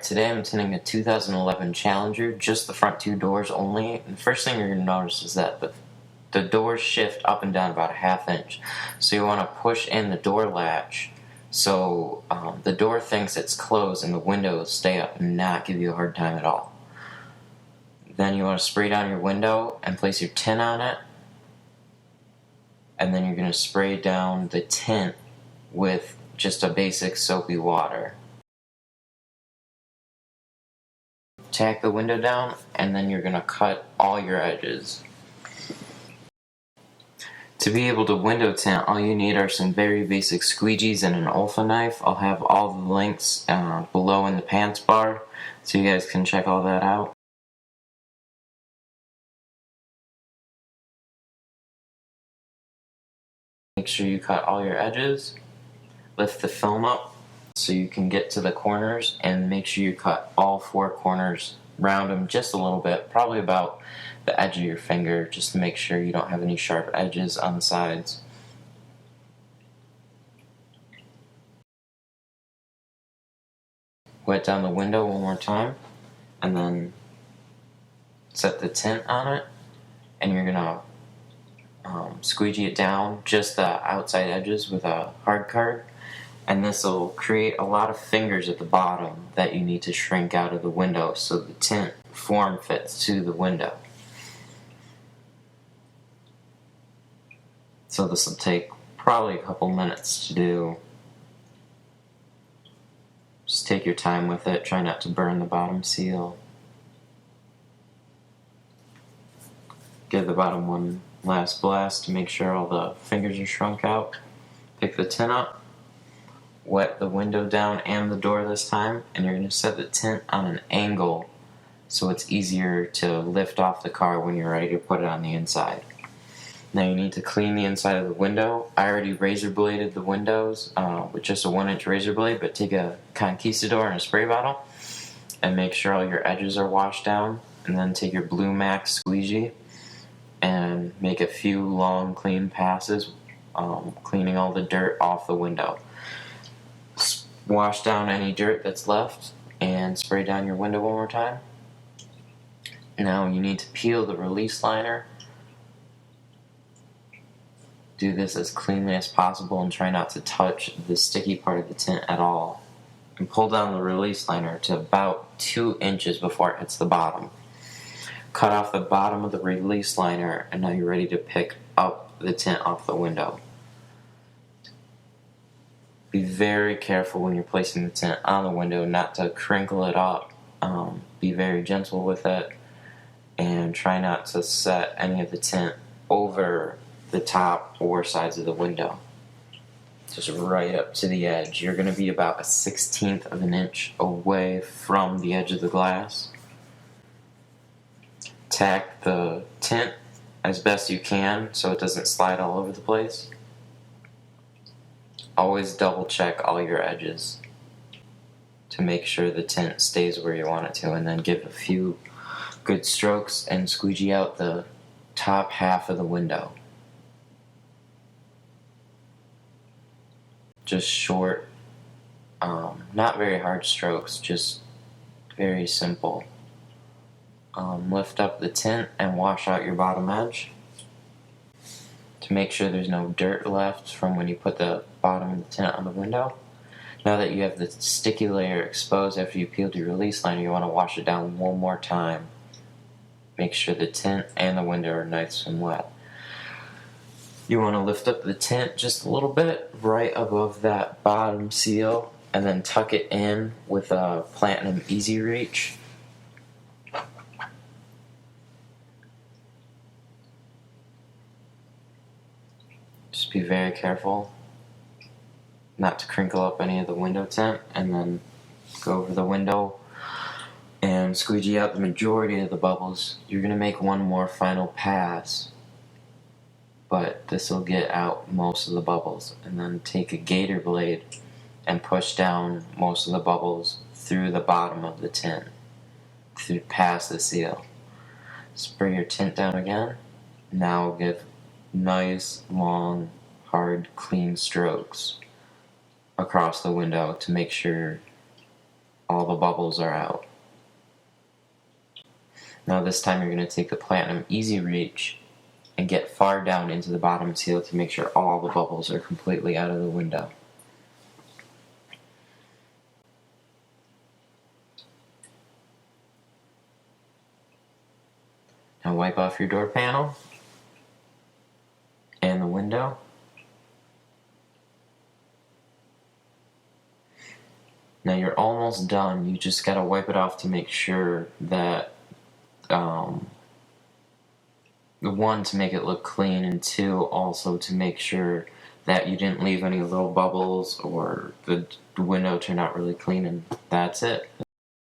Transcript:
today I'm tinting a 2011 Challenger, just the front two doors only. And the first thing you're going to notice is that the doors shift up and down about a ½ inch. So you want to push in the door latch so the door thinks it's closed and the windows stay up and not give you a hard time at all. Then you want to spray down your window and place your tint on it. And then you're going to spray down the tint with just a basic soapy water. Tack the window down, and then you're going to cut all your edges. To be able to window tint, all you need are some very basic squeegees and an Olfa knife. I'll have all the links below in the pants bar, so you guys can check all that out. Make sure you cut all your edges. Lift the film up so you can get to the corners, and make sure you cut all 4 corners, round them just a little bit, probably about the edge of your finger, just to make sure you don't have any sharp edges on the sides. Wet down the window one more time, and then set the tint on it, and you're gonna squeegee it down, just the outside edges with a hard card. And this will create a lot of fingers at the bottom that you need to shrink out of the window so the tint form fits to the window. So this will take probably a couple minutes to do. Just take your time with it, try not to burn the bottom seal. Give the bottom one last blast to make sure all the fingers are shrunk out. Pick the tint up. Wet the window down and the door this time, and you're going to set the tint on an angle so it's easier to lift off the car when you're ready to put it on the inside. Now you need to clean the inside of the window. I already razor bladed the windows with just a 1-inch razor blade, but take a conquistador and a spray bottle and make sure all your edges are washed down, and then take your Blue Max squeegee and make a few long clean passes, cleaning all the dirt off the window. Wash down any dirt that's left and spray down your window one more time. Now you need to peel the release liner. Do this as cleanly as possible and try not to touch the sticky part of the tint at all. And pull down the release liner to about 2 inches before it hits the bottom. Cut off the bottom of the release liner, and now you're ready to pick up the tint off the window. Be very careful when you're placing the tint on the window not to crinkle it up. Be very gentle with it, and try not to set any of the tint over the top or sides of the window. Just right up to the edge. You're going to be about a 1/16 of an inch away from the edge of the glass. Tack the tint as best you can so it doesn't slide all over the place. Always double check all your edges to make sure the tint stays where you want it to, and then give a few good strokes and squeegee out the top half of the window. Just short, not very hard strokes, just very simple. Lift up the tint and wash out your bottom edge to make sure there's no dirt left from when you put the bottom of the tint on the window. Now that you have the sticky layer exposed after you peeled your release liner, you want to wash it down one more time. Make sure the tint and the window are nice and wet. You want to lift up the tint just a little bit right above that bottom seal, and then tuck it in with a Platinum Easy Reach. Just be very careful not to crinkle up any of the window tint, and then go over the window and squeegee out the majority of the bubbles. You're going to make one more final pass, but this will get out most of the bubbles. And then take a gator blade and push down most of the bubbles through the bottom of the tint, through past the seal. Spray your tint down again. Now give nice, long, hard, clean strokes across the window to make sure all the bubbles are out. Now this time you're going to take the Platinum Easy Reach and get far down into the bottom seal to make sure all the bubbles are completely out of the window. Now wipe off your door panel and the window. Now you're almost done. You just gotta wipe it off to make sure that, one, to make it look clean, and two, also to make sure that you didn't leave any little bubbles or the window turned out really clean, and that's it.